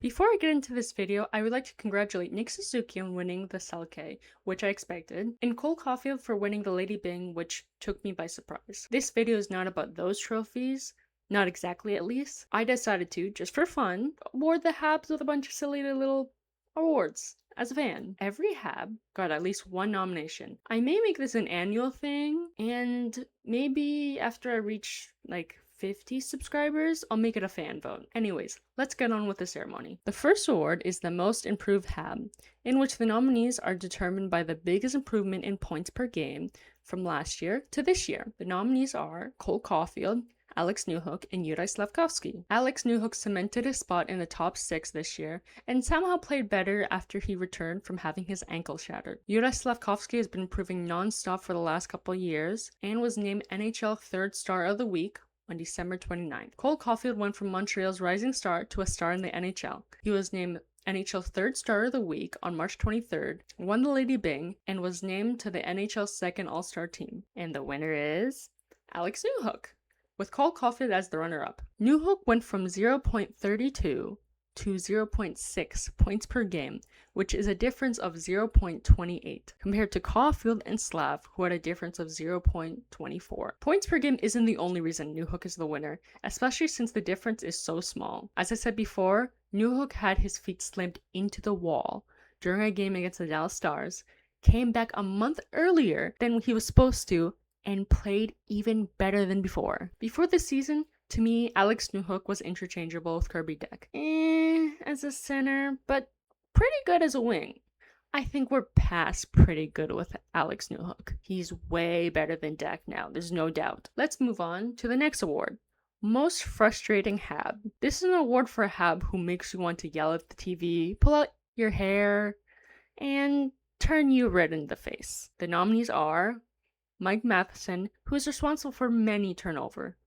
Before I get into this video, I would like to congratulate Nick Suzuki on winning the Selke, which I expected, and Cole Caulfield for winning the Lady Bing, which took me by surprise. This video is not about those trophies, not exactly at least. I decided to, just for fun, award the Habs with a bunch of silly little awards. As a fan, every Hab got at least one nomination. I may make this an annual thing, and maybe after I reach like 50 subscribers, I'll make it a fan vote. Anyways, let's get on with the ceremony. The first award is the Most Improved Hab, in which the nominees are determined by the biggest improvement in points per game from last year to this year. The nominees are Cole Caulfield, Alex Newhook, and Yuri Slavkovsky. Alex Newhook cemented his spot in the top 6 this year and somehow played better after he returned from having his ankle shattered. Yuri Slavkovsky has been improving non-stop for the last couple of years and was named NHL 3rd Star of the Week on December 29th. Cole Caulfield went from Montreal's rising star to a star in the NHL. He was named NHL 3rd Star of the Week on March 23rd, won the Lady Bing, and was named to the NHL's 2nd All-Star team. And the winner is Alex Newhook, with Cole Caulfield as the runner-up. Newhook went from 0.32 to 0.6 points per game, which is a difference of 0.28, compared to Caulfield and Slav, who had a difference of 0.24. Points per game isn't the only reason Newhook is the winner, especially since the difference is so small. As I said before, Newhook had his feet slammed into the wall during a game against the Dallas Stars, came back a month earlier than he was supposed to, and played even better than before. Before this season, to me, Alex Newhook was interchangeable with Kirby Dach. As a center, but pretty good as a wing. I think we're past pretty good with Alex Newhook. He's way better than Dach now, there's no doubt. Let's move on to the next award. Most Frustrating Hab. This is an award for a Hab who makes you want to yell at the TV, pull out your hair, and turn you red in the face. The nominees are Mike Matheson, who is responsible for many turnover;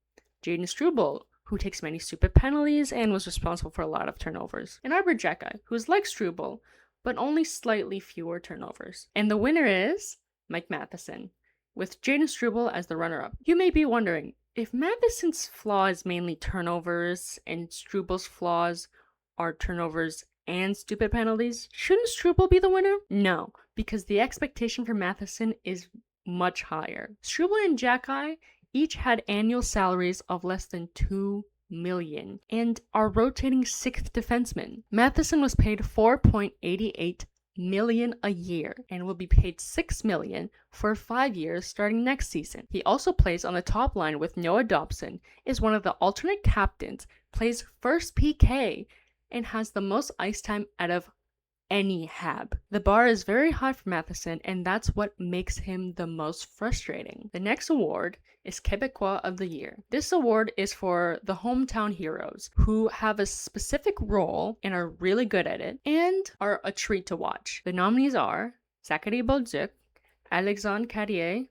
Jaden Struble, who takes many stupid penalties and was responsible for a lot of turnovers; and Arbor Jacki, who is like Struble, but only slightly fewer turnovers. And the winner is Mike Matheson, with Jaden Struble as the runner-up. You may be wondering, if Matheson's flaw is mainly turnovers and Struble's flaws are turnovers and stupid penalties, shouldn't Struble be the winner? No, because the expectation for Matheson is much higher. Struble and Jacki each had annual salaries of less than $2 million and are rotating 6th defensemen. Matheson was paid $4.88 million a year and will be paid $6 million for 5 years starting next season. He also plays on the top line with Noah Dobson, is one of the alternate captains, plays first PK, and has the most ice time out of any Hab. The bar is very high for Matheson, and that's what makes him the most frustrating. The next award is Québécois of the Year. This award is for the hometown heroes who have a specific role and are really good at it and are a treat to watch. The nominees are Zachary Bolduc, Alexandre Carrier,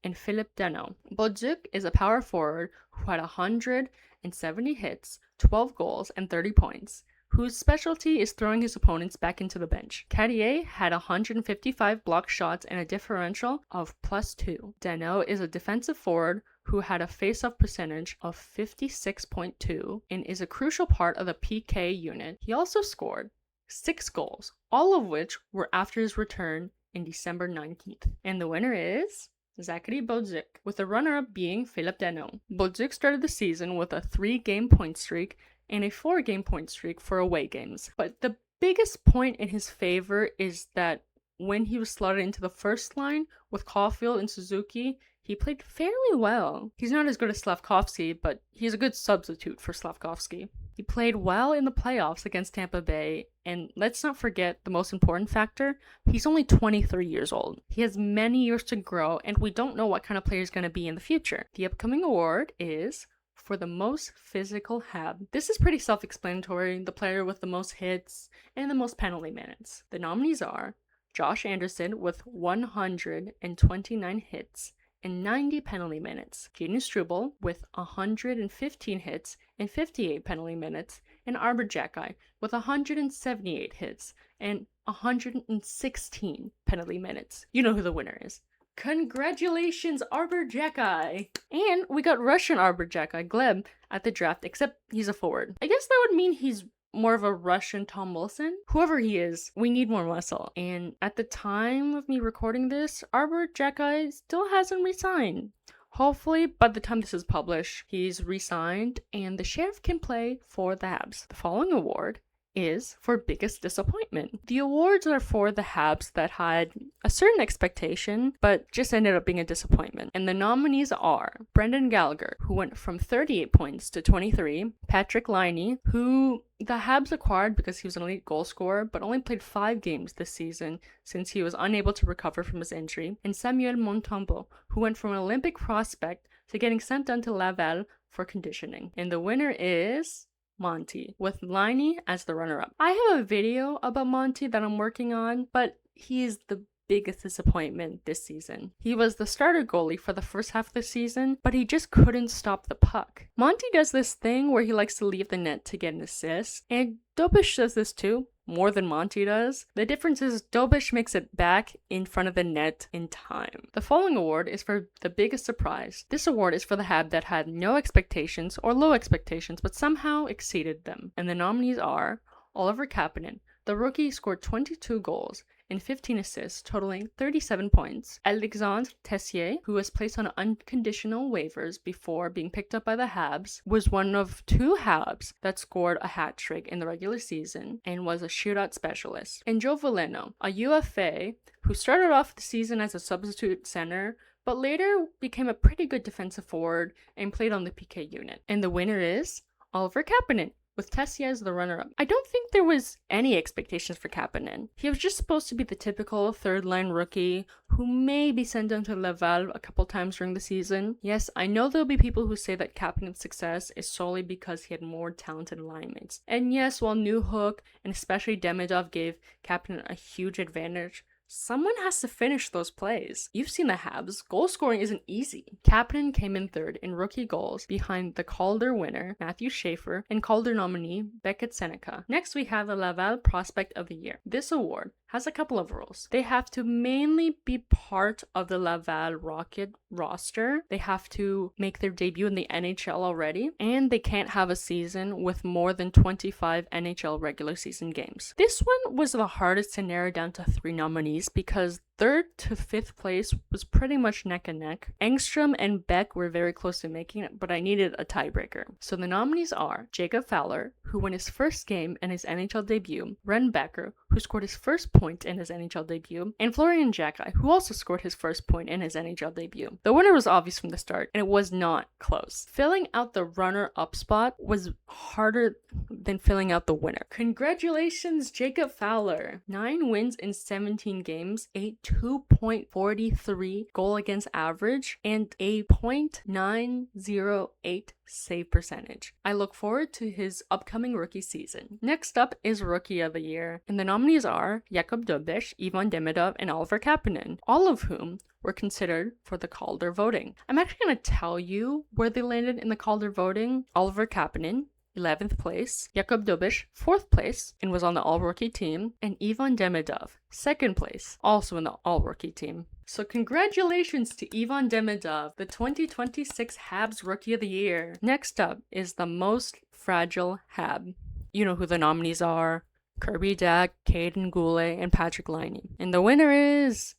and Philippe Danault. Bolduc is a power forward who had 170 hits, 12 goals, and 30 points, whose specialty is throwing his opponents back into the bench. Carrier had 155 blocked shots and a differential of +2. Danault is a defensive forward who had a face-off percentage of 56.2 and is a crucial part of the PK unit. He also scored 6 goals, all of which were after his return in December 19th. And the winner is Zachary Bolduc, with the runner-up being Philippe Danault. Bolduc started the season with a 3-game point streak and a 4-game point streak for away games. But the biggest point in his favor is that when he was slotted into the first line with Caulfield and Suzuki, he played fairly well. He's not as good as Slavkovsky, but he's a good substitute for Slavkovsky. He played well in the playoffs against Tampa Bay, and let's not forget the most important factor, he's only 23 years old. He has many years to grow, and we don't know what kind of player he's going to be in the future. The upcoming award is for the most Physical Hab. This is pretty self-explanatory, the player with the most hits and the most penalty minutes. The nominees are Josh Anderson with 129 hits and 90 penalty minutes, Jaden Struble with 115 hits and 58 penalty minutes, and Arbor Jacki with 178 hits and 116 penalty minutes. You know who the winner is. Congratulations, Arbor Jacki! And we got Russian Arbor Jacki, Gleb, at the draft, except he's a forward. I guess that would mean he's more of a Russian Tom Wilson. Whoever he is, we need more muscle. And at the time of me recording this, Arbor Jacki still hasn't resigned. Hopefully, by the time this is published, he's re-signed and the Sheriff can play for the Habs. The following award is for biggest disappointment. The awards are for the Habs that had a certain expectation, but just ended up being a disappointment. And the nominees are Brendan Gallagher, who went from 38 points to 23, Patrick Laine, who the Habs acquired because he was an elite goal scorer, but only played 5 games this season since he was unable to recover from his injury, and Samuel Montembeault, who went from an Olympic prospect to getting sent down to Laval for conditioning. And the winner is Monty, with Laine as the runner-up. I have a video about Monty that I'm working on, but he is the biggest disappointment this season. He was the starter goalie for the first half of the season, but he just couldn't stop the puck. Monty does this thing where he likes to leave the net to get an assist, and Dobish does this too, more than Monty does. The difference is Dobish makes it back in front of the net in time. The following award is for the biggest surprise. This award is for the Hab that had no expectations or low expectations, but somehow exceeded them. And the nominees are Oliver Kapanen. The rookie scored 22 goals and 15 assists, totaling 37 points. Alexandre Tessier, who was placed on unconditional waivers before being picked up by the Habs, was one of 2 Habs that scored a hat trick in the regular season and was a shootout specialist. And Joe Veleno, a UFA who started off the season as a substitute center, but later became a pretty good defensive forward and played on the PK unit. And the winner is Oliver Kapanen, with Tessier as the runner-up. I don't think there was any expectations for Kapanen. He was just supposed to be the typical third-line rookie who may be sent down to Laval a couple times during the season. Yes, I know there'll be people who say that Kapanen's success is solely because he had more talented line mates. And yes, while Newhook and especially Demidov gave Kapanen a huge advantage, someone has to finish those plays. You've seen the Habs. Goal scoring isn't easy. Kapanen came in third in rookie goals behind the Calder winner, Matthew Schaefer, and Calder nominee, Beckett Seneca. Next, we have the Laval Prospect of the Year. This award has a couple of rules. They have to mainly be part of the Laval Rocket roster. They have to make their debut in the NHL already, and they can't have a season with more than 25 NHL regular season games. This one was the hardest to narrow down to 3 nominees because 3rd to 5th place was pretty much neck and neck. Engstrom and Beck were very close to making it, but I needed a tiebreaker. So the nominees are Jacob Fowler, who won his first game in his NHL debut, Ren Becker, who scored his first point in his NHL debut, and Florian Jacki, who also scored his first point in his NHL debut. The winner was obvious from the start, and it was not close. Filling out the runner-up spot was harder than filling out the winner. Congratulations, Jacob Fowler! 9 wins in 17 games, a 2.43 goal against average, and a .908 save percentage. I look forward to his upcoming rookie season. Next up is Rookie of the Year, and the nominees are Jakub Dobeš, Ivan Demidov, and Oliver Kapanen, all of whom were considered for the Calder voting. I'm actually going to tell you where they landed in the Calder voting. Oliver Kapanen, 11th place, Jakub Dobeš, 4th place, and was on the all-rookie team, and Ivan Demidov, 2nd place, also in the all-rookie team. So congratulations to Ivan Demidov, the 2026 Habs Rookie of the Year. Next up is the Most Fragile Hab. You know who the nominees are: Kirby Dach, Caden Goulet, and Patrick Laine. And the winner is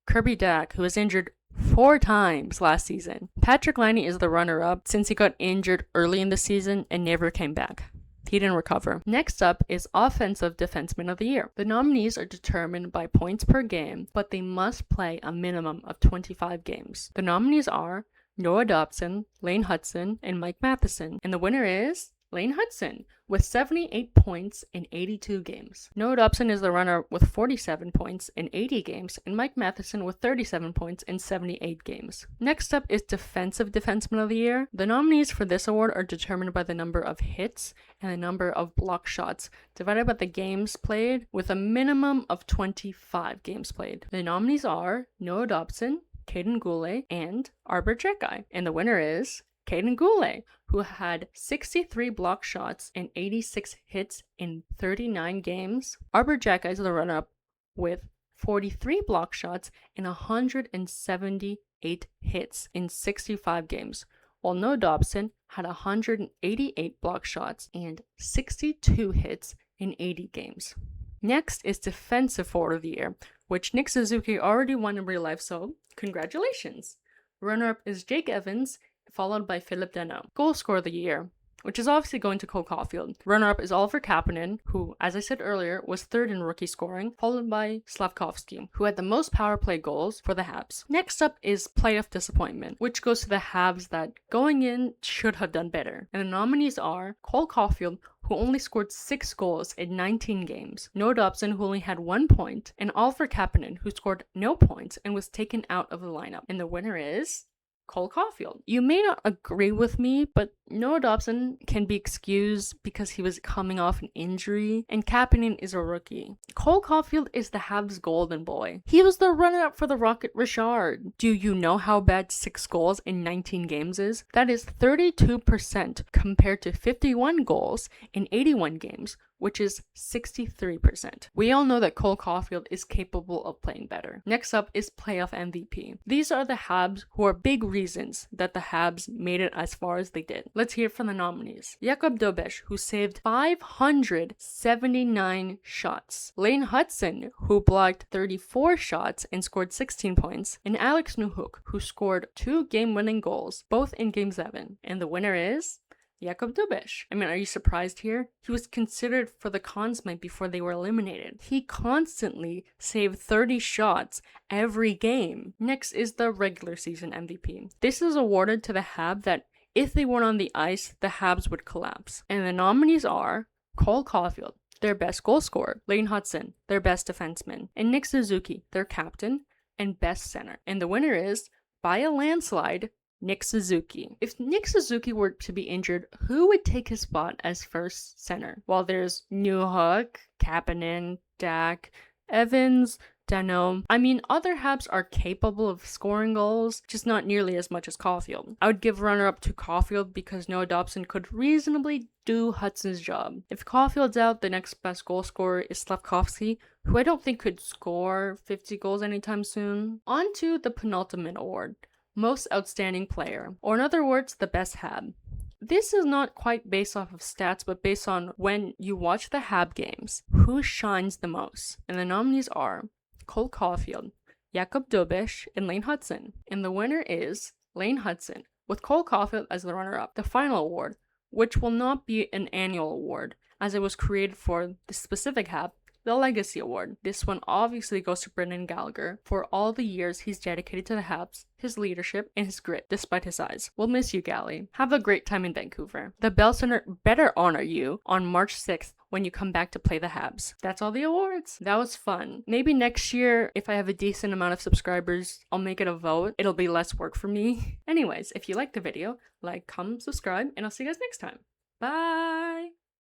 Kirby Dach, who was injured 4 times last season. Patrick Laine is the runner-up since he got injured early in the season and never came back. He didn't recover. Next up is Offensive Defenseman of the Year. The nominees are determined by points per game, but they must play a minimum of 25 games. The nominees are Noah Dobson, Lane Hudson, and Mike Matheson. And the winner is Lane Hudson, with 78 points in 82 games. Noah Dobson is the runner with 47 points in 80 games, and Mike Matheson with 37 points in 78 games. Next up is Defensive Defenseman of the Year. The nominees for this award are determined by the number of hits and the number of block shots, divided by the games played, with a minimum of 25 games played. The nominees are Noah Dobson, Caden Goulet, and Arbor Jacki, and the winner is Caden Goulet, who had 63 block shots and 86 hits in 39 games. Arbor Jacki is the runner-up with 43 block shots and 178 hits in 65 games. while Noah Dobson had 188 block shots and 62 hits in 80 games. Next is Defensive Forward of the Year, which Nick Suzuki already won in real life, so congratulations! Runner-up is Jake Evans, followed by Philip Danault. Goal Scorer of the Year, which is obviously going to Cole Caulfield. Runner-up is Oliver Kapanen, who, as I said earlier, was third in rookie scoring, followed by Slavkovsky, who had the most power play goals for the Habs. Next up is Playoff Disappointment, which goes to the Habs that, going in, should have done better. And the nominees are Cole Caulfield, who only scored 6 goals in 19 games, Noah Dobson, who only had 1 point, and Oliver Kapanen, who scored no points and was taken out of the lineup. And the winner is Cole Caulfield. You may not agree with me, but Noah Dobson can be excused because he was coming off an injury, and Kapanen is a rookie. Cole Caulfield is the Habs' golden boy. He was the runner-up for the Rocket Richard. Do you know how bad 6 goals in 19 games is? That is 32% compared to 51 goals in 81 games, which is 63%. We all know that Cole Caulfield is capable of playing better. Next up is Playoff MVP. These are the Habs who are big reasons that the Habs made it as far as they did. Let's hear from the nominees. Jakub Dobeš, who saved 579 shots. Lane Hudson, who blocked 34 shots and scored 16 points. And Alex Newhook, who scored 2 game-winning goals, both in Game 7. And the winner is Jakub Dobeš. I mean, are you surprised here? He was considered for the Conn Smythe before they were eliminated. He constantly saved 30 shots every game. Next is the regular season MVP. This is awarded to the Hab that if they weren't on the ice, the Habs would collapse. And the nominees are Cole Caulfield, their best goal scorer, Lane Hudson, their best defenseman, and Nick Suzuki, their captain and best center. And the winner is, by a landslide, Nick Suzuki. If Nick Suzuki were to be injured, who would take his spot as first center? Well, there's Newhook, Kapanen, Dak, Evans, Danault. I mean, other Habs are capable of scoring goals, just not nearly as much as Caulfield. I would give runner-up to Caulfield because Noah Dobson could reasonably do Hudson's job. If Caulfield's out, the next best goal scorer is Slavkovsky, who I don't think could score 50 goals anytime soon. On to the penultimate award, Most Outstanding Player, or in other words, the best Hab. This is not quite based off of stats, but based on when you watch the Hab games, who shines the most. And the nominees are Cole Caulfield, Jakub Dobeš, and Lane Hudson. And the winner is Lane Hudson, with Cole Caulfield as the runner-up. The final award, which will not be an annual award, as it was created for the specific Hab, the Legacy Award. This one obviously goes to Brendan Gallagher for all the years he's dedicated to the Habs, his leadership, and his grit, despite his size. We'll miss you, Gally. Have a great time in Vancouver. The Bell Center better honor you on March 6th when you come back to play the Habs. That's all the awards. That was fun. Maybe next year, if I have a decent amount of subscribers, I'll make it a vote. It'll be less work for me. Anyways, if you liked the video, like, comment, subscribe, and I'll see you guys next time. Bye!